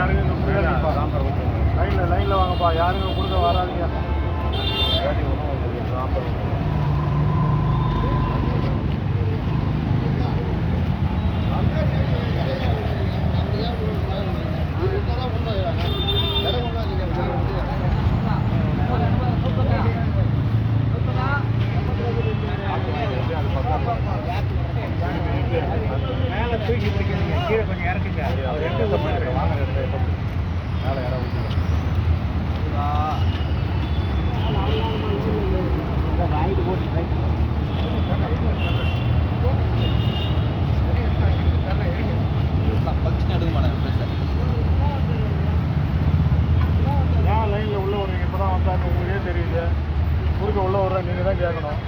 யாருங்க லைனில் வாங்கப்பா, யாருங்க கொடுக்க வராதிங்க. மேலே தூக்கிட்டு இருக்கீங்க, கீழே கொஞ்சம் இறக்குங்க. அவர் எடுத்து வாங்க மேலே யாராவது வாங்கிட்டு போட்டு ஏன் லைனில் உள்ள வருவீங்க? இப்போ தான் வந்தாங்க, உங்களுக்கே தெரியுது. குறுக்க உள்ள வர்ற நீங்கள் தான் கேட்கணும்.